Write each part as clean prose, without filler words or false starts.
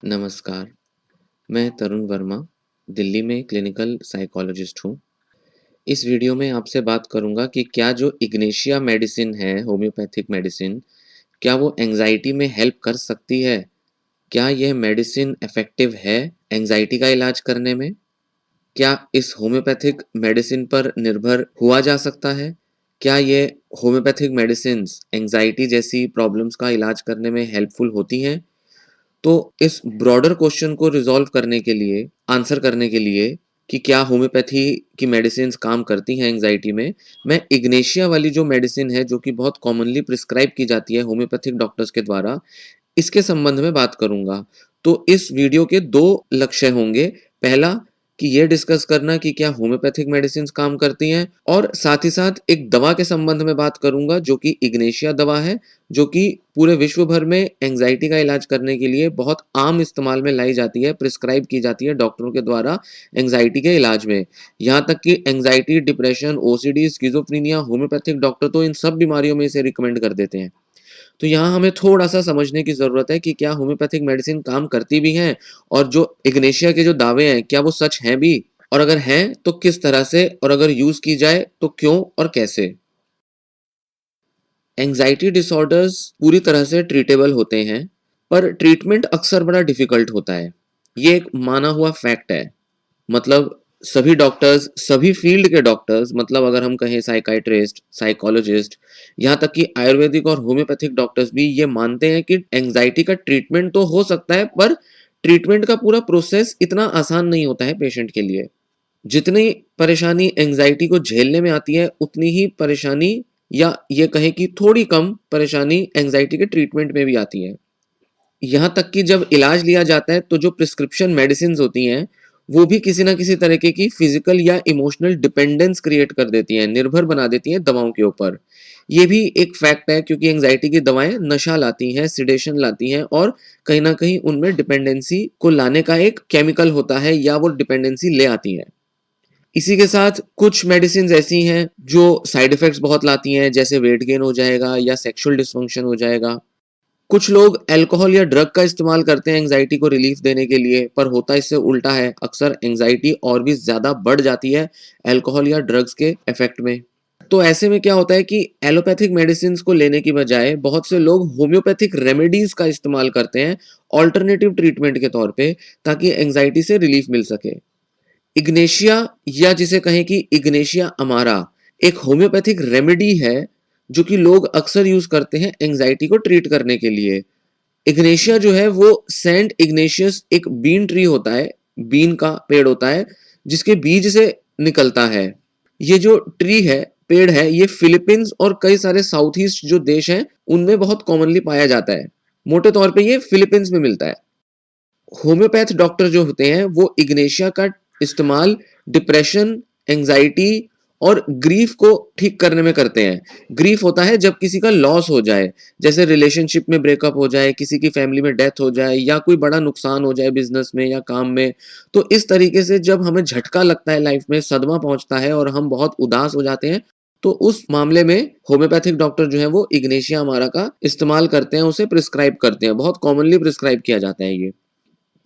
नमस्कार, मैं तरुण वर्मा, दिल्ली में क्लिनिकल साइकोलॉजिस्ट हूँ। इस वीडियो में आपसे बात करूँगा कि क्या जो इग्नेशिया मेडिसिन है, होम्योपैथिक मेडिसिन, क्या वो एंग्ज़ायटी में हेल्प कर सकती है? क्या यह मेडिसिन इफ़ेक्टिव है एंग्ज़ायटी का इलाज करने में? क्या इस होम्योपैथिक मेडिसिन पर निर्भर हुआ जा सकता है? क्या ये होम्योपैथिक मेडिसिन्स एंग्ज़ायटी जैसी प्रॉब्लम्स का इलाज करने में हेल्पफुल होती हैं? तो इस ब्रॉडर क्वेश्चन को रिजॉल्व करने के लिए, आंसर करने के लिए कि क्या होम्योपैथी की मेडिसिन्स काम करती हैं एंग्जायटी में, मैं इग्नेशिया वाली जो मेडिसिन है, जो कि बहुत कॉमनली प्रिस्क्राइब की जाती है होम्योपैथिक डॉक्टर्स के द्वारा, इसके संबंध में बात करूंगा। तो इस वीडियो के दो लक्ष्य होंगे। पहला कि ये डिस्कस करना कि क्या होम्योपैथिक मेडिसिन काम करती हैं, और साथ ही साथ एक दवा के संबंध में बात करूंगा जो कि इग्नेशिया दवा है, जो कि पूरे विश्व भर में एंग्जाइटी का इलाज करने के लिए बहुत आम इस्तेमाल में लाई जाती है, प्रिस्क्राइब की जाती है डॉक्टरों के द्वारा एंग्जाइटी के इलाज में। यहाँ तक कि anxiety, depression, OCD, schizophrenia, homeopathic doctor तो इन सब बीमारियों में इसे रिकमेंड कर देते हैं। तो यहाँ हमें थोड़ा-सा समझने की ज़रूरत है कि क्या होम्योपैथिक मेडिसिन काम करती भी हैं, और जो इग्नेशिया के जो दावे हैं, क्या वो सच हैं भी? और अगर हैं, तो किस तरह से, और अगर यूज़ की जाए, तो क्यों और कैसे? एंग्जायटी डिसऑर्डर्स पूरी तरह से ट्रीटेबल होते हैं, पर ट्रीटमेंट अक्सर बड़ा डिफ़िकल्ट होता है। ये एक माना हुआ फैक्ट है। मतलब सभी डॉक्टर्स, सभी फील्ड के डॉक्टर्स, मतलब अगर हम कहें साइकियाट्रिस्ट, साइकोलॉजिस्ट, यहाँ तक कि आयुर्वेदिक और होम्योपैथिक डॉक्टर्स भी ये मानते हैं कि एंग्जायटी का ट्रीटमेंट तो हो सकता है, पर ट्रीटमेंट का पूरा प्रोसेस इतना आसान नहीं होता है पेशेंट के लिए। जितनी परेशानी एंग्जायटी को झेलने में आती है, उतनी ही परेशानी, या ये कहें कि थोड़ी कम परेशानी एंग्जायटी के ट्रीटमेंट में भी आती है। यहाँ तक कि जब इलाज लिया जाता है, तो जो प्रिस्क्रिप्शन मेडिसिन्स होती हैं, वो भी किसी न किसी तरीके की फिजिकल या इमोशनल डिपेंडेंस क्रिएट कर देती हैं, निर्भर बना देती हैं दवाओं के ऊपर। ये भी एक फैक्ट है, क्योंकि एंग्जायटी की दवाएं नशा लाती हैं, सिडेशन लाती हैं, और कहीं न कहीं उनमें डिपेंडेंसी को लाने का एक केमिकल होता है, या वो डिपेंडेंसी ले आती हैं। इसी के साथ कुछ मेडिसिन्स ऐसी हैं जो साइड इफेक्ट्स बहुत लाती हैं, जैसे वेट गेन हो जाएगा या सेक्सुअल डिसफंक्शन हो जाएगा। कुछ लोग अल्कोहल या ड्रग का इस्तेमाल करते हैं एंग्जायटी को रिलीफ देने के लिए, पर होता इससे उल्टा है। अक्सर एंग्जायटी और भी ज़्यादा बढ़ जाती है अल्कोहल या ड्रग्स के इफेक्ट में। तो ऐसे में क्या होता है कि एलोपैथिक मेडिसिन्स को लेने की बजाय बहुत से लोग होम्योपैथिक रेमेडीज का इस्तेमाल करते हैं ऑल्टरनेटिव ट्रीटमेंट के तौर पे, ताकि एंग्जायटी से रिलीफ मिल सके। इग्नेशिया, या जिसे कहें कि इग्नेशिया अमारा, एक होम्योपैथिक रेमेडी है जो कि लोग अक्सर यूज करते हैं एंग्जायटी को ट्रीट करने के लिए। इग्नेशिया जो है वो सेंट इग्नेशियस एक बीन ट्री होता है, बीन का पेड़ होता है, जिसके बीज से निकलता है। ये जो ट्री है, पेड़ है, ये फिलीपींस और कई सारे साउथ ईस्ट जो देश हैं, उनमें बहुत कॉमनली पाया जाता है। मोटे तौर पे ये फिलीपींस में मिलता है। होम्योपैथ डॉक्टर जो होते हैं, वो इग्नेशिया का इस्तेमाल डिप्रेशन, एंजाइटी और ग्रीफ को ठीक करने में करते हैं। ग्रीफ होता है जब किसी का लॉस हो जाए, जैसे रिलेशनशिप में ब्रेकअप हो जाए, किसी की फैमिली में डेथ हो जाए, या कोई बड़ा नुकसान हो जाए बिजनेस में या काम में। तो इस तरीके से जब हमें झटका लगता है, लाइफ में सदमा पहुंचता है और हम बहुत उदास हो जाते हैं, तो उस मामले में होम्योपैथिक डॉक्टर जो है वो इग्नेशिया अमारा का इस्तेमाल करते हैं, उसे प्रिस्क्राइब करते हैं। बहुत कॉमनली प्रिस्क्राइब किया जाता है ये।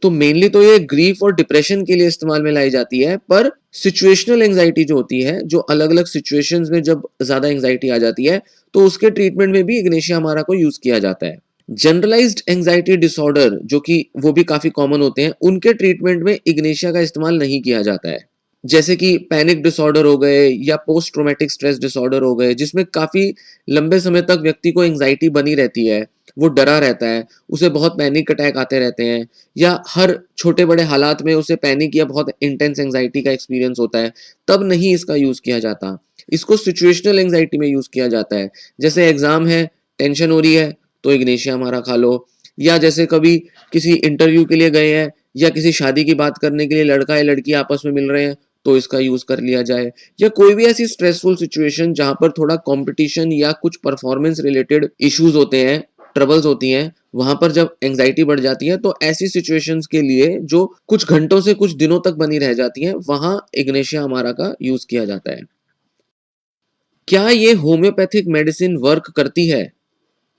तो मेनली तो ये ग्रीफ और डिप्रेशन के लिए इस्तेमाल में लाई जाती है, पर सिचुएशनल एंग्जाइटी जो होती है, जो अलग-अलग सिचुएशंस में जब ज़्यादा एंग्जाइटी आ जाती है, तो उसके ट्रीटमेंट में भी इग्नेशिया अमारा को यूज़ किया जाता है। जनरलाइज्ड एंग्जाइटी डिसऑर्डर, जो कि वो भी काफ़ी कॉमन होते हैं, उनके ट्रीटमेंट में इग्नेशिया का इस्तेमाल नहीं किया जाता है। जैसे कि पैनिक डिसऑर्डर हो गए, या पोस्ट ट्रॉमेटिक स्ट्रेस डिसऑर्डर हो गए, जिसमें काफ़ी लंबे समय तक व्यक्ति को एंग्जाइटी बनी रहती है, वो डरा रहता है, उसे बहुत पैनिक अटैक आते रहते हैं, या हर छोटे-बड़े हालात में उसे पैनिक या बहुत इंटेंस एंग्जायटी का एक्सपीरियंस होता है, तब नहीं इसका यूज़ किया जाता। इसको सिचुएशनल एंग्जायटी में यूज़ किया जाता है। जैसे एग्ज़ाम है, टेंशन हो रही है, तो इग्नेशिया अमारा खा लो, या जैसे कभी किसी इंटरव्यू के लिए गए हैं, या किसी शादी की बात करने के लिए लड़का या लड़की आपस में मिल रहे हैं, तो इसका यूज़ कर लिया जाए। या कोई भी ऐसी स्ट्रेसफुल सिचुएशन जहाँ पर थोड़ा कॉम्पिटिशन या कुछ परफॉर्मेंस रिलेटेड इश्यूज़ होते हैं, ट्रबल्स होती हैं, वहां पर जब एंग्जाइटी बढ़ जाती है, तो ऐसी सिचुएशंस के लिए जो कुछ घंटों से कुछ दिनों तक बनी रह जाती हैं, वहां इग्नेशिया अमारा का यूज किया जाता है। क्या ये होम्योपैथिक मेडिसिन वर्क करती है?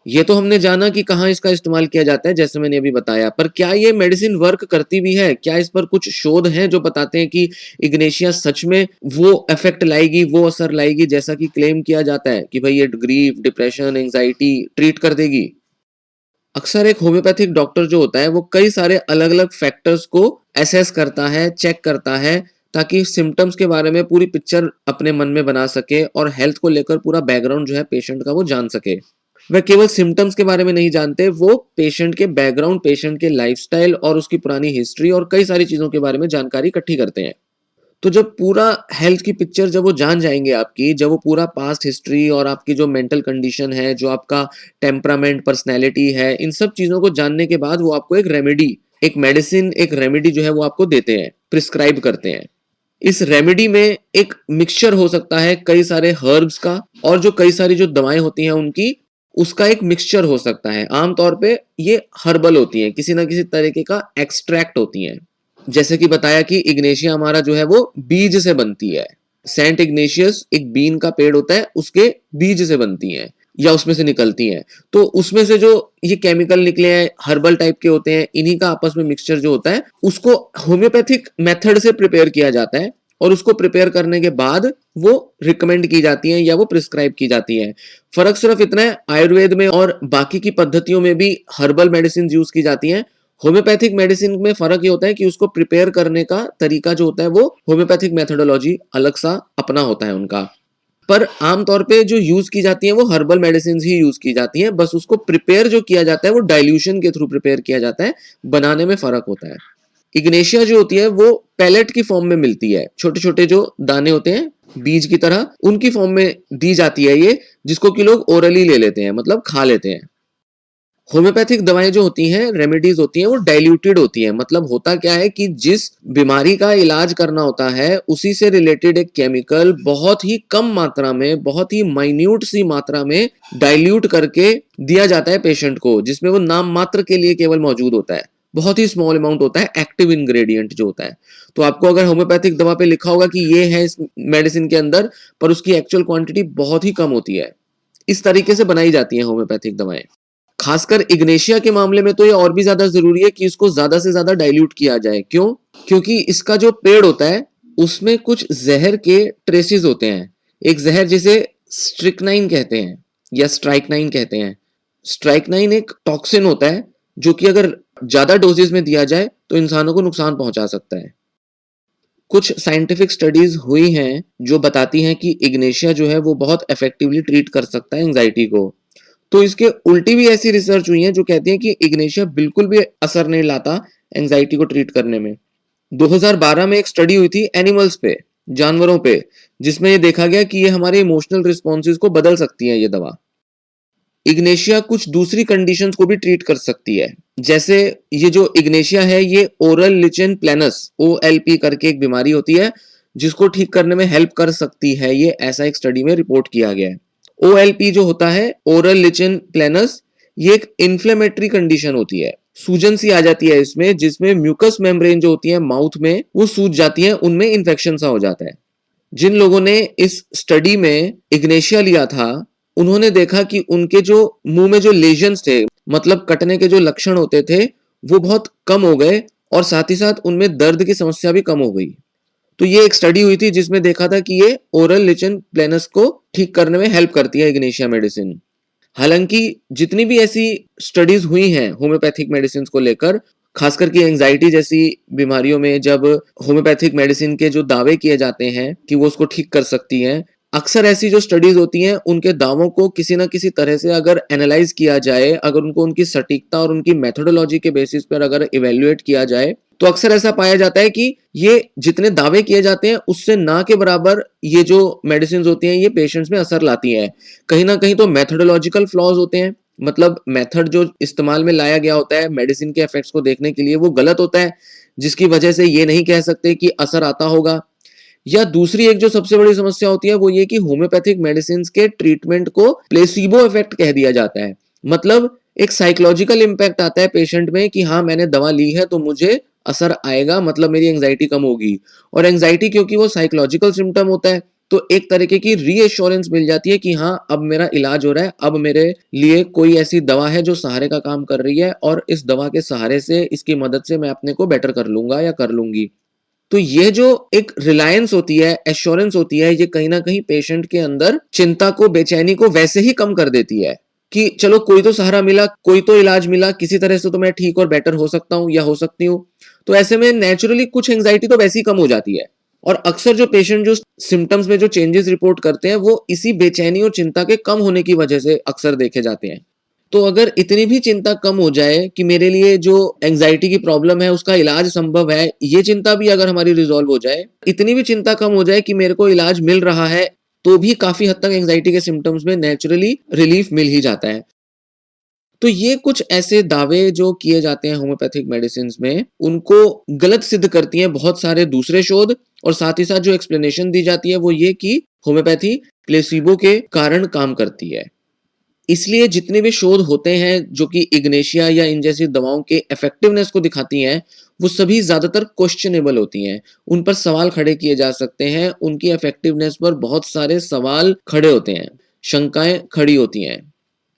ये तो हमने जाना कि कहाँ इसका इस्तेमाल किया जाता है, जैसे मैंने अभी बताया, पर क्या ये मेडिसिन वर्क करती भी है? क्या इस पर कुछ शोध हैं जो बताते हैं कि इग्नेशिया सच में वो इफेक्ट लाएगी, वो असर लाएगी जैसा कि क्लेम किया जाता है कि भाई ये ग्रीफ, डिप्रेशन, एंजाइटी ट्रीट कर देगी? अक्सर एक होम्योपैथिक डॉक्टर जो होता है वो कई सारे अलग अलग फैक्टर्स को एसेस करता है, चेक करता है, ताकि सिम्टम्स के बारे में पूरी पिक्चर अपने मन में बना सके और हेल्थ को लेकर पूरा बैकग्राउंड जो है पेशेंट का वो जान सके। वह केवल सिम्टम्स के बारे में नहीं जानते, वो पेशेंट के बैकग्राउंड, पेशेंट के लाइफस्टाइल और उसकी पुरानी हिस्ट्री और कई सारी चीजों के बारे में जानकारी इकट्ठी करते हैं। तो जब पूरा हेल्थ की पिक्चर जब वो जान जाएंगे आपकी, जब वो पूरा पास्ट हिस्ट्री और आपकी जो मेंटल कंडीशन है, जो आपका टेम्परामेंट, पर्सनैलिटी है, इन सब चीजों को जानने के बाद वो आपको एक रेमेडी, एक मेडिसिन, एक रेमेडी जो है वो आपको देते हैं, प्रिस्क्राइब करते हैं। इस रेमेडी में एक मिक्सचर हो सकता है कई सारे हर्ब्स का, और जो कई सारी जो दवाएं होती हैं उनकी, उसका एक मिक्सचर हो सकता है। आमतौर पे ये हर्बल होती है, किसी ना किसी तरीके का एक्सट्रैक्ट होती है। जैसे कि बताया कि इग्नेशिया हमारा जो है वो बीज से बनती है। सेंट इग्नेशियस एक बीन का पेड़ होता है, उसके बीज से बनती है या उसमें से निकलती हैं। तो उसमें से जो ये केमिकल निकले हैं, हर्बल टाइप के होते हैं, इन्हीं का आपस में मिक्सचर जो होता है उसको होम्योपैथिक मेथड से प्रिपेयर किया जाता है, और उसको प्रिपेयर करने के बाद वो रिकमेंड की जाती है या वो प्रिस्क्राइब की जाती है। फर्क सिर्फ इतना है, आयुर्वेद में और बाकी की पद्धतियों में भी हर्बल मेडिसिन यूज की जाती हैं। होम्योपैथिक मेडिसिन में फर्क ये होता है कि उसको प्रिपेयर करने का तरीका जो होता है वो होम्योपैथिक मेथोडोलॉजी अलग सा अपना होता है उनका। पर आमतौर पे जो यूज की जाती है वो हर्बल मेडिसिन ही यूज की जाती है, बस उसको प्रिपेयर जो किया जाता है वो डाइल्यूशन के थ्रू प्रिपेयर किया जाता है, बनाने में फर्क होता है। इग्नेशिया जो होती है वो पैलेट की फॉर्म में मिलती है, छोटे छोटे जो दाने होते हैं बीज की तरह, उनकी फॉर्म में दी जाती है ये, जिसको कि लोग ओरली ले लेते हैं, मतलब खा लेते हैं। होम्योपैथिक दवाएं जो होती हैं, रेमेडीज होती हैं, वो डाइल्यूटेड होती हैं। मतलब होता क्या है कि जिस बीमारी का इलाज करना होता है उसी से रिलेटेड एक केमिकल बहुत ही कम मात्रा में, बहुत ही माइन्यूट सी मात्रा में डाइल्यूट करके दिया जाता है पेशेंट को, जिसमें वो नाम मात्र के लिए केवल मौजूद होता है। बहुत ही स्मॉल अमाउंट होता है एक्टिव इंग्रेडिएंट जो होता है। तो आपको अगर होम्योपैथिक दवा पे लिखा होगा कि ये है इस मेडिसिन के अंदर, पर उसकी एक्चुअल क्वांटिटी बहुत ही कम होती है। इस तरीके से बनाई जाती है होम्योपैथिक दवाएं। खासकर इग्नेशिया के मामले में तो ये और भी ज्यादा जरूरी है कि इसको ज्यादा से ज्यादा डाइल्यूट किया जाए। क्यों? क्योंकि इसका जो पेड़ होता है उसमें कुछ जहर के ट्रेसेस होते हैं। एक जहर जिसे स्ट्रिक्नाइन कहते हैं या स्ट्राइकनाइन कहते हैं। स्ट्राइकनाइन एक टॉक्सिन होता है जो कि अगर ज्यादा डोजेज में दिया जाए तो इंसानों को नुकसान पहुंचा सकता है। कुछ साइंटिफिक स्टडीज हुई हैं जो बताती हैं कि इग्नेशिया जो है वो बहुत इफेक्टिवली ट्रीट कर सकता है एंजाइटी को। तो इसके उल्टी भी ऐसी रिसर्च हुई है जो कहती है कि इग्नेशिया बिल्कुल भी असर नहीं लाता एंजाइटी को ट्रीट करने में। 2012 में एक स्टडी हुई थी एनिमल्स पे, जानवरों पे, जिसमें ये देखा गया कि ये हमारे इमोशनल रिस्पॉन्सेज को बदल सकती है ये दवा। इग्नेशिया कुछ दूसरी कंडीशंस को भी ट्रीट कर सकती है। जैसे ये जो इग्नेशिया है ये ओरल लिचेन प्लेनस OLP करके एक बीमारी होती है जिसको ठीक करने में हेल्प कर सकती है, ये ऐसा एक स्टडी में रिपोर्ट किया गया है। OLP जो होता है, ओरल लिचेन प्लेनस, ये एक इन्फ्लेमेटरी कंडीशन होती है। सूजन सी आ जाती है इसमें, जिसमें म्यूकस मेम्ब्रेन जो होती है माउथ में वो सूज जाती है, उनमें इन्फेक्शन सा हो जाता है। जिन लोगों ने इस स्टडी में इग्नेशिया लिया था उन्होंने देखा कि उनके जो मुंह में जो लेजन्स थे, मतलब कटने के जो लक्षण होते थे, वो बहुत कम हो गए, और साथ ही साथ उनमें दर्द की समस्या भी कम हो गई। तो ये एक स्टडी हुई थी जिसमें देखा था कि ये ओरल लिचन प्लेनस को ठीक करने में हेल्प करती है इग्नेशिया मेडिसिन। हालांकि जितनी भी ऐसी स्टडीज हुई हैं होम्योपैथिक मेडिसिन को लेकर, खासकर की एंजाइटी जैसी बीमारियों में, जब होम्योपैथिक मेडिसिन के जो दावे किए जाते हैं कि वो उसको ठीक कर सकती हैं, अक्सर ऐसी जो स्टडीज होती हैं उनके दावों को किसी ना किसी तरह से अगर एनालाइज किया जाए, अगर उनको उनकी सटीकता और उनकी मेथोडोलॉजी के बेसिस पर अगर इवेल्युएट किया जाए, तो अक्सर ऐसा पाया जाता है कि ये जितने दावे किए जाते हैं उससे ना के बराबर ये जो मेडिसिन होती हैं ये पेशेंट्स में असर लाती हैं। कहीं ना कहीं तो मेथोडोलॉजिकल फ्लॉज होते हैं, मतलब मेथड जो इस्तेमाल में लाया गया होता है मेडिसिन के इफेक्ट्स को देखने के लिए वो गलत होता है, जिसकी वजह से ये नहीं कह सकते कि असर आता होगा। या दूसरी एक जो सबसे बड़ी समस्या होती है वो ये कि होम्योपैथिक मेडिसिन के ट्रीटमेंट को प्लेसिबो इफेक्ट कह दिया जाता है। मतलब एक साइकोलॉजिकल इंपैक्ट आता है पेशेंट में कि हाँ मैंने दवा ली है तो मुझे असर आएगा, मतलब मेरी एंजाइटी कम होगी। और एंजाइटी क्योंकि वो साइकोलॉजिकल सिम्टम होता है, तो एक तरीके की रीएश्योरेंस मिल जाती है कि हाँ, अब मेरा इलाज हो रहा है, अब मेरे लिए कोई ऐसी दवा है जो सहारे का काम कर रही है और इस दवा के सहारे से, इसकी मदद से मैं अपने को बेटर कर लूंगा या कर लूंगी। तो ये जो एक रिलायंस होती है, एश्योरेंस होती है, ये कहीं ना कहीं पेशेंट के अंदर चिंता को, बेचैनी को वैसे ही कम कर देती है कि चलो कोई तो सहारा मिला, कोई तो इलाज मिला, किसी तरह से तो मैं ठीक और बेटर हो सकता हूं या हो सकती हूँ। तो ऐसे में नेचुरली कुछ एंग्जाइटी तो वैसे ही कम हो जाती है। और अक्सर जो पेशेंट जो सिम्टम्स में जो चेंजेस रिपोर्ट करते हैं वो इसी बेचैनी और चिंता के कम होने की वजह से अक्सर देखे जाते हैं। तो अगर इतनी भी चिंता कम हो जाए कि मेरे लिए जो एंजाइटी की प्रॉब्लम है उसका इलाज संभव है, ये चिंता भी अगर हमारी रिजॉल्व हो जाए, इतनी भी चिंता कम हो जाए कि मेरे को इलाज मिल रहा है, तो भी काफी हद तक एंजाइटी के सिम्टम्स में नेचुरली रिलीफ मिल ही जाता है। तो ये कुछ ऐसे दावे जो किए जाते हैं होम्योपैथिक मेडिसिन में, उनको गलत सिद्ध करती हैं बहुत सारे दूसरे शोध। और साथ ही साथ जो एक्सप्लेनेशन दी जाती है वो ये कि होम्योपैथी प्लेसिबो के कारण काम करती है। इसलिए जितने भी शोध होते हैं जो कि इग्नेशिया या इन जैसी दवाओं के इफेक्टिवनेस को दिखाती हैं, वो सभी ज्यादातर क्वेश्चनेबल होती हैं। उन पर सवाल खड़े किए जा सकते हैं, उनकी इफेक्टिवनेस पर बहुत सारे सवाल खड़े होते हैं, शंकाएं खड़ी होती हैं।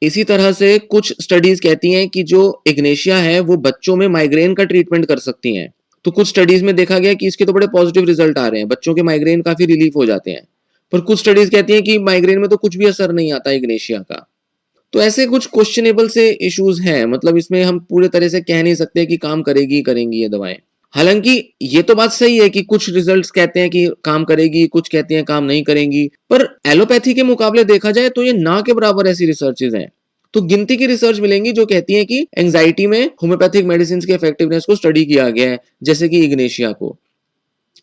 इसी तरह से कुछ स्टडीज कहती हैं कि जो इग्नेशिया है वो बच्चों में माइग्रेन का ट्रीटमेंट कर सकती हैं। तो कुछ स्टडीज में देखा गया कि इसके तो बड़े पॉजिटिव रिजल्ट आ रहे हैं, बच्चों के माइग्रेन काफी रिलीफ हो जाते हैं। पर कुछ स्टडीज कहती हैं कि माइग्रेन में तो कुछ भी असर नहीं आता इग्नेशिया का। तो ऐसे कुछ क्वेश्चनेबल से इश्यूज हैं, मतलब इसमें हम पूरे तरह से कह नहीं सकते कि काम करेगी करेंगी ये दवाएं। हालांकि ये तो बात सही है कि कुछ रिजल्ट्स कहते हैं कि काम करेगी, कुछ कहते हैं काम नहीं करेंगी, पर एलोपैथी के मुकाबले देखा जाए तो ये ना के बराबर ऐसी रिसर्चेज हैं। तो गिनती की रिसर्च मिलेंगी जो कहती है कि एंजाइटी में होम्योपैथिक मेडिसिन के इफेक्टिवनेस को स्टडी किया गया है, जैसे कि इग्नेशिया को।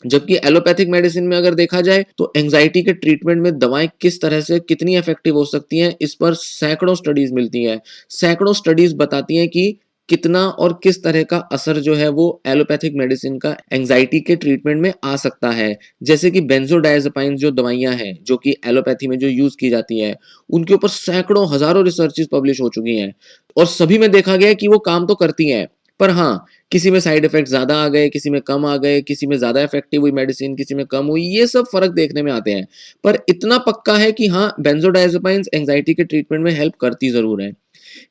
जबकि एलोपैथिक मेडिसिन में अगर देखा जाए तो एंजाइटी के ट्रीटमेंट में दवाएं किस तरह से कितनी इफेक्टिव हो सकती हैं, इस पर सैकड़ों स्टडीज मिलती हैं। सैकड़ों स्टडीज बताती हैं कि कितना और किस तरह का असर जो है वो एलोपैथिक मेडिसिन का एंजाइटी के ट्रीटमेंट में आ सकता है। जैसे कि बेंजोडायजेपाइन जो दवाइयां हैं जो कि एलोपैथी में जो यूज की जाती हैं, उनके ऊपर सैकड़ों हजारों रिसर्चेस पब्लिश हो चुकी हैं और सभी में देखा गया है कि वो काम तो करती हैं। पर हाँ, किसी में साइड इफेक्ट ज्यादा आ गए, किसी में कम आ गए, किसी में ज्यादा इफेक्टिव हुई मेडिसिन, किसी में कम हुई, ये सब फर्क देखने में आते हैं। पर इतना पक्का है कि हाँ, बेंजोडायजेपाइन्स एंजाइटी के ट्रीटमेंट में हेल्प करती जरूर है।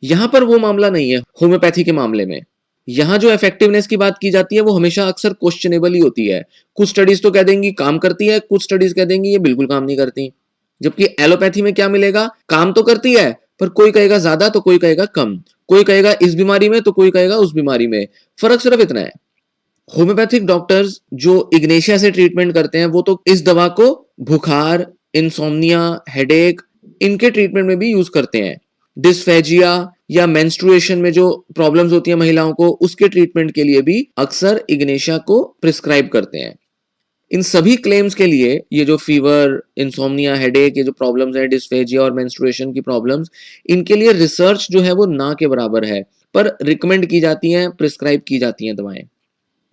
यहाँ पर वो मामला नहीं है होम्योपैथी के मामले में। यहाँ जो इफेक्टिवनेस की बात की जाती है वो हमेशा अक्सर क्वेश्चनेबल ही होती है। कुछ स्टडीज तो कह देंगी काम करती है, कुछ स्टडीज कह देंगी ये बिल्कुल काम नहीं करती। जबकि एलोपैथी में क्या मिलेगा, काम तो करती है, पर कोई कहेगा ज्यादा तो कोई कहेगा कम, कोई कहेगा इस बीमारी में तो कोई कहेगा उस बीमारी में। फर्क सिर्फ इतना है। होम्योपैथिक डॉक्टर्स जो इग्नेशिया से ट्रीटमेंट करते हैं वो तो इस दवा को बुखार, इंसोम्निया, हेडेक, इनके ट्रीटमेंट में भी यूज करते हैं। डिस्फेजिया या मेंस्ट्रुएशन में जो प्रॉब्लम्स होती है महिलाओं को, उसके ट्रीटमेंट के लिए भी अक्सर इग्नेशिया को प्रिस्क्राइब करते हैं। इन सभी क्लेम्स के लिए, ये जो फीवर, इंसोम्निया, हेडेक, ये जो प्रॉब्लम्स है, डिस्फेजिया और मेंस्ट्रुएशन की प्रॉब्लम्स, इनके लिए रिसर्च जो है वो ना के बराबर है, पर रिकमेंड की जाती हैं, प्रिस्क्राइब की जाती हैं दवाएं।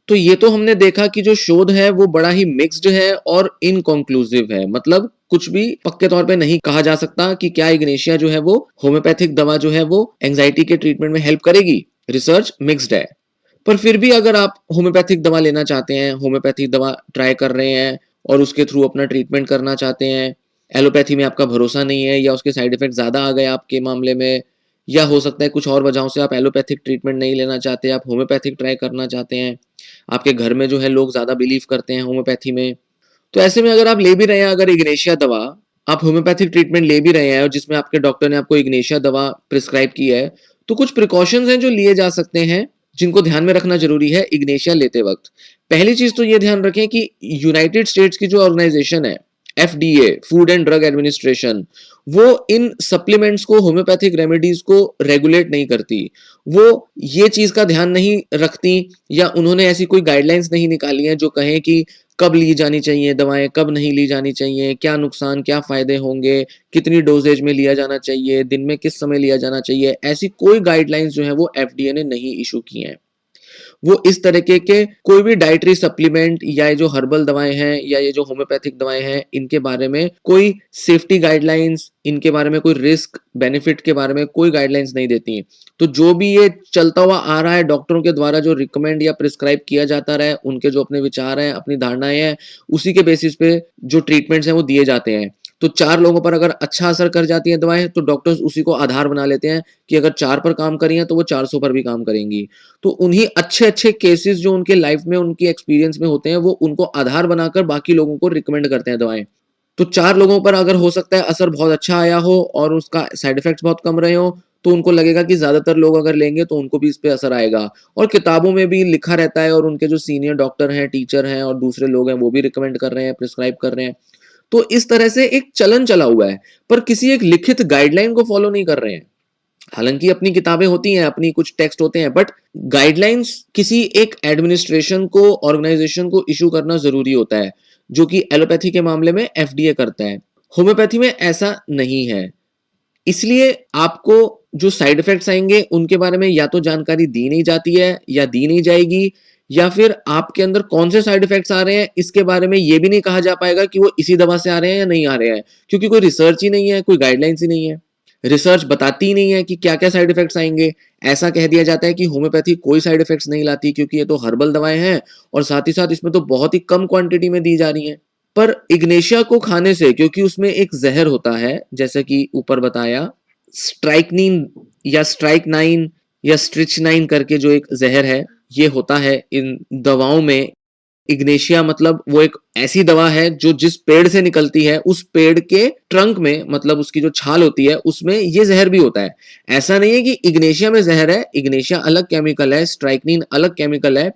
तो ये तो हमने देखा कि जो शोध है वो बड़ा ही मिक्स्ड है और इनकंक्लूसिव है, मतलब कुछ भी पक्के तौर पे नहीं कहा जा सकता कि क्या इग्नेशिया जो है वो होम्योपैथिक दवा जो है वो एंजाइटी के ट्रीटमेंट में हेल्प करेगी। रिसर्च मिक्स्ड है। पर फिर भी अगर आप होम्योपैथिक दवा लेना चाहते हैं, होम्योपैथिक दवा ट्राई कर रहे हैं और उसके थ्रू अपना ट्रीटमेंट करना चाहते हैं, एलोपैथी में आपका भरोसा नहीं है या उसके साइड इफेक्ट ज्यादा आ गए आपके मामले में, या हो सकता है कुछ और वजहों से आप एलोपैथिक ट्रीटमेंट नहीं लेना चाहते, आप होम्योपैथिक ट्राई करना चाहते हैं, आपके घर में जो है लोग ज्यादा बिलीव करते हैं होम्योपैथी में, तो ऐसे में अगर आप ले भी रहे हैं, अगर इग्नेशिया दवा, आप होम्योपैथिक ट्रीटमेंट ले भी रहे हैं और जिसमें आपके डॉक्टर ने आपको इग्नेशिया दवा प्रिस्क्राइब की है, तो कुछ प्रिकॉशंस हैं जो लिए जा सकते हैं, जिनको ध्यान में रखना जरूरी है इग्नेशिया लेते वक्त। पहली चीज तो ये ध्यान रखें कि यूनाइटेड स्टेट्स की जो ऑर्गेनाइजेशन है, FDA, food and drug administration, वो इन सप्लीमेंट्स को, होम्योपैथिक रेमेडीज को रेगुलेट नहीं करती। वो ये चीज का ध्यान नहीं रखती या उन्होंने ऐसी कोई गाइडलाइंस नहीं निकाली है जो कहें कि कब ली जानी चाहिए दवाएं, कब नहीं ली जानी चाहिए, क्या नुकसान क्या फायदे होंगे, कितनी डोजेज में लिया जाना चाहिए, दिन में किस समय लिया जाना चाहिए। ऐसी कोई गाइडलाइंस जो है वो एफडीए ने नहीं इशू की हैं। वो इस तरीके के कोई भी डाइटरी सप्लीमेंट या ये जो हर्बल दवाएं हैं या ये जो होम्योपैथिक दवाएं हैं, इनके बारे में कोई सेफ्टी गाइडलाइंस, इनके बारे में कोई रिस्क बेनिफिट के बारे में कोई गाइडलाइंस नहीं देती हैं। तो जो भी ये चलता हुआ आ रहा है डॉक्टरों के द्वारा, जो रिकमेंड या प्रिस्क्राइब किया जाता रहा है, उनके जो अपने विचार हैं, अपनी धारणाएं हैं, उसी के बेसिस पे जो ट्रीटमेंट्स हैं वो दिए जाते हैं। तो 4 लोगों पर अगर अच्छा असर कर जाती है दवाएं, तो डॉक्टर्स उसी को आधार बना लेते हैं कि अगर 4 पर काम करी हैं तो वो 400 पर भी काम करेंगी। तो उन्हीं अच्छे-अच्छे केसेस जो उनके लाइफ में, उनकी एक्सपीरियंस में होते हैं, वो उनको आधार बनाकर बाकी लोगों को रिकमेंड करते हैं दवाएं। तो 4 लोगों पर अगर हो सकता है असर बहुत अच्छा आया हो और उसका साइड इफेक्ट्स बहुत कम रहे हो, तो उनको लगेगा कि ज्यादातर लोग अगर लेंगे तो उनको भी इस पे असर आएगा। और किताबों में भी लिखा रहता है और उनके जो सीनियर डॉक्टर हैं, टीचर हैं और दूसरे लोग हैं, वो भी रिकमेंड कर रहे हैं, प्रिस्क्राइब कर रहे हैं। तो इस तरह से एक चलन चला हुआ है, पर किसी एक लिखित गाइडलाइन को फॉलो नहीं कर रहे हैं। हालांकि अपनी किताबें होती हैं, अपनी कुछ टेक्स्ट होते हैं, बट गाइडलाइंस किसी एक एडमिनिस्ट्रेशन को, ऑर्गेनाइजेशन को इशू करना जरूरी होता है, जो कि एलोपैथी के मामले में एफडीए करता है। होम्योपैथी में ऐसा नहीं है। इसलिए आपको जो साइड इफेक्ट्स आएंगे उनके बारे में या तो जानकारी दी नहीं जाती है या दी नहीं जाएगी, या फिर आपके अंदर कौन से साइड इफेक्ट्स आ रहे हैं इसके बारे में ये भी नहीं कहा जा पाएगा कि वो इसी दवा से आ रहे हैं या नहीं आ रहे हैं, क्योंकि कोई रिसर्च ही नहीं है, कोई गाइडलाइंस ही नहीं है। रिसर्च बताती ही नहीं है कि क्या क्या साइड इफेक्ट्स आएंगे। ऐसा कह दिया जाता है कि होम्योपैथी कोई साइड इफेक्ट्स नहीं लाती क्योंकि ये तो हर्बल दवाएं हैं और साथ ही साथ इसमें तो बहुत ही कम क्वांटिटी में दी जा रही हैं। पर इग्नेशिया को खाने से, क्योंकि उसमें एक जहर होता है, जैसे कि ऊपर बताया, स्ट्राइकनिन या स्ट्राइकनाइन या स्ट्रिचनाइन करके जो एक जहर है, ये होता है इन दवाओं में। इग्नेशिया मतलब वो एक ऐसी दवा है जो जिस पेड़ से निकलती है, उस पेड़ के ट्रंक में, मतलब उसकी जो छाल होती है उसमें ये जहर भी होता है। ऐसा नहीं है कि इग्नेशिया में जहर है, इग्नेशिया अलग केमिकल है, स्ट्राइकनिन अलग केमिकल है,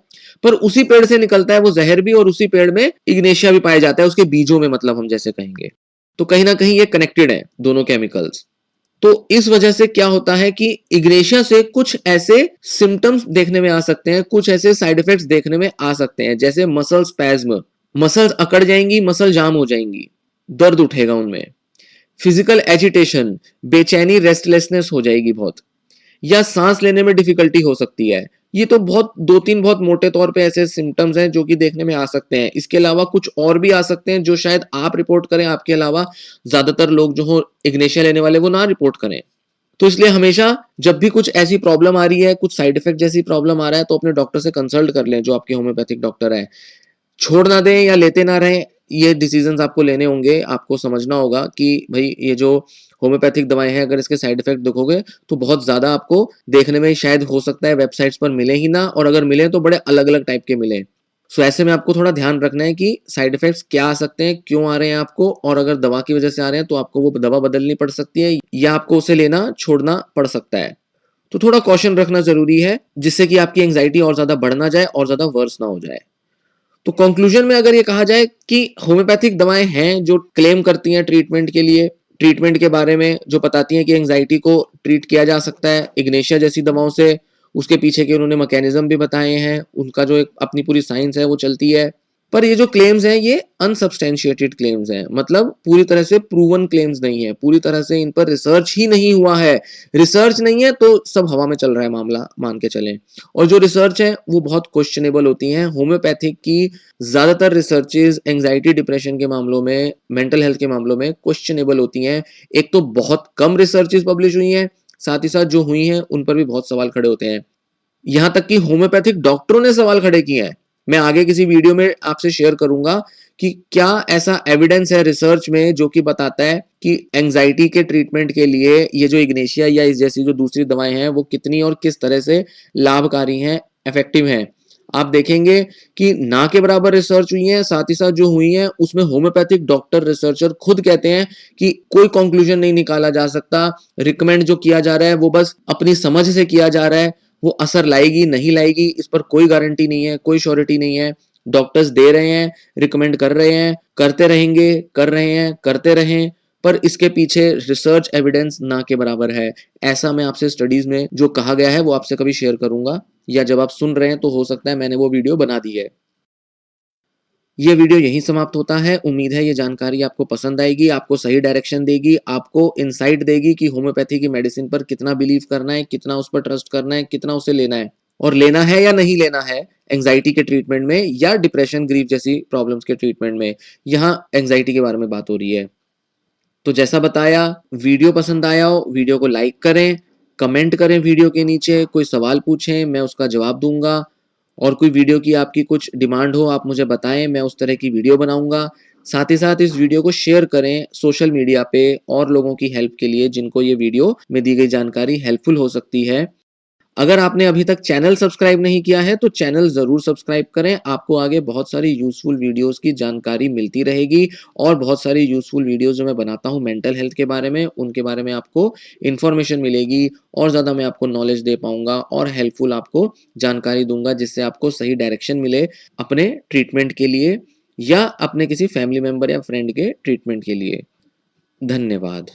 पर उसी पेड़ से निकलता है वो जहर भी, और उसी पेड़ में इग्नेशिया भी पाया जाता है, उसके बीजों में, मतलब हम जैसे कहेंगे। तो कहीं ना कहीं ये कनेक्टेड है दोनों केमिकल्स। तो इस वजह से क्या होता है कि इग्नेशिया से कुछ ऐसे सिम्टम्स देखने में आ सकते हैं, कुछ ऐसे साइड इफेक्ट्स देखने में आ सकते हैं, जैसे मसल स्पैज्म, मसल्स अकड़ जाएंगी, मसल जाम हो जाएंगी, दर्द उठेगा उनमें। फिजिकल एजिटेशन, बेचैनी, रेस्टलेसनेस हो जाएगी बहुत, या सांस लेने में डिफिकल्टी हो सकती है। ये तो बहुत 2-3 बहुत मोटे तौर पे ऐसे सिम्टम्स हैं जो कि देखने में आ सकते हैं। इसके अलावा कुछ और भी आ सकते हैं जो शायद आप रिपोर्ट करें, आपके अलावा ज्यादातर लोग जो हो इग्नेशिया लेने वाले वो ना रिपोर्ट करें। तो इसलिए हमेशा जब भी कुछ ऐसी प्रॉब्लम आ रही है, कुछ साइड इफेक्ट जैसी प्रॉब्लम आ रहा है, तो अपने डॉक्टर से कंसल्ट कर लें, जो आपके होम्योपैथिक डॉक्टर है। छोड़ ना दें या लेते ना रहें, ये डिसीजंस आपको लेने होंगे। आपको समझना होगा कि भाई ये जो होम्योपैथिक दवाएं हैं, अगर इसके साइड इफेक्ट देखोगे तो बहुत ज्यादा आपको देखने में शायद हो सकता है वेबसाइट्स पर मिले ही ना, और अगर मिले तो बड़े अलग अलग टाइप के मिले। सो ऐसे में आपको थोड़ा ध्यान रखना है कि साइड इफेक्ट्स क्या आ सकते हैं, क्यों आ रहे हैं आपको, और अगर दवा की वजह से आ रहे हैं तो आपको वो दवा बदलनी पड़ सकती है या आपको उसे लेना छोड़ना पड़ सकता है। तो थोड़ा कॉशन रखना जरूरी है, जिससे कि आपकी एंग्जाइटी और ज्यादा बढ़ ना जाए और ज्यादा वर्स ना हो जाए। तो कंक्लूजन में अगर ये कहा जाए कि होम्योपैथिक दवाएं हैं जो क्लेम करती हैं ट्रीटमेंट के लिए, ट्रीटमेंट के बारे में जो बताती हैं कि एंग्जाइटी को ट्रीट किया जा सकता है इग्नेशिया जैसी दवाओं से, उसके पीछे के उन्होंने मैकेनिज्म भी बताए हैं, उनका जो एक अपनी पूरी साइंस है वो चलती है। पर ये जो क्लेम्स हैं ये अनसब्सटेंशिएटेड क्लेम्स हैं, मतलब पूरी तरह से प्रूवन क्लेम्स नहीं है, पूरी तरह से इन पर रिसर्च ही नहीं हुआ है। रिसर्च नहीं है तो सब हवा में चल रहा है मामला, मान के चलें। और जो रिसर्च है वो बहुत क्वेश्चनेबल होती हैं। होम्योपैथिक की ज्यादातर रिसर्चेज एंजाइटी डिप्रेशन के मामलों में, मेंटल हेल्थ के मामलों में क्वेश्चनेबल होती हैं। एक तो बहुत कम रिसर्चेज पब्लिश हुई हैं, साथ ही साथ जो हुई हैं उन पर भी बहुत सवाल खड़े होते हैं। यहां तक कि होम्योपैथिक डॉक्टरों ने सवाल खड़े किए हैं। मैं आगे किसी वीडियो में आपसे शेयर करूंगा कि क्या ऐसा एविडेंस है रिसर्च में जो कि बताता है कि एंजाइटी के ट्रीटमेंट के लिए ये जो इग्नेशिया या इस जैसी जो दूसरी दवाएं हैं वो कितनी और किस तरह से लाभकारी हैं, इफेक्टिव हैं। आप देखेंगे कि ना के बराबर रिसर्च हुई है, साथ ही साथ जो हुई है उसमें होम्योपैथिक डॉक्टर रिसर्चर खुद कहते हैं कि कोई कंक्लूजन नहीं निकाला जा सकता, रिकमेंड जो किया जा रहा है वो बस अपनी समझ से किया जा रहा है, वो असर लाएगी नहीं लाएगी इस पर कोई गारंटी नहीं है, कोई श्योरिटी नहीं है। डॉक्टर्स दे रहे हैं, रिकमेंड कर रहे हैं, करते रहेंगे, कर रहे हैं, करते रहें, पर इसके पीछे रिसर्च एविडेंस ना के बराबर है। ऐसा मैं आपसे स्टडीज में जो कहा गया है वो आपसे कभी शेयर करूंगा, या जब आप सुन रहे हैं तो हो सकता है मैंने वो वीडियो बना दी है। ये वीडियो यहीं समाप्त होता है। उम्मीद है ये जानकारी आपको पसंद आएगी, आपको सही डायरेक्शन देगी, आपको इंसाइट देगी कि होम्योपैथी की मेडिसिन पर कितना बिलीव करना है, कितना उस पर ट्रस्ट करना है, कितना उसे लेना है। और लेना है या नहीं लेना है एंजाइटी के ट्रीटमेंट में या डिप्रेशन ग्रीफ जैसी प्रॉब्लम्स के ट्रीटमेंट में। यहाँ एंजाइटी के बारे में बात हो रही है। तो जैसा बताया, वीडियो पसंद आया हो वीडियो को लाइक करें, कमेंट करें वीडियो के नीचे, कोई सवाल पूछें मैं उसका जवाब दूंगा, और कोई वीडियो की आपकी कुछ डिमांड हो आप मुझे बताएं, मैं उस तरह की वीडियो बनाऊंगा। साथ ही साथ इस वीडियो को शेयर करें सोशल मीडिया पे और लोगों की हेल्प के लिए जिनको ये वीडियो में दी गई जानकारी हेल्पफुल हो सकती है। अगर आपने अभी तक चैनल सब्सक्राइब नहीं किया है तो चैनल जरूर सब्सक्राइब करें, आपको आगे बहुत सारी यूजफुल वीडियोस की जानकारी मिलती रहेगी, और बहुत सारी यूजफुल वीडियोस जो मैं बनाता हूं मेंटल हेल्थ के बारे में, उनके बारे में आपको इन्फॉर्मेशन मिलेगी, और ज़्यादा मैं आपको नॉलेज दे पाऊंगा और हेल्पफुल आपको जानकारी दूंगा, जिससे आपको सही डायरेक्शन मिले अपने ट्रीटमेंट के लिए या अपने किसी फैमिली मेंबर या फ्रेंड के ट्रीटमेंट के लिए। धन्यवाद।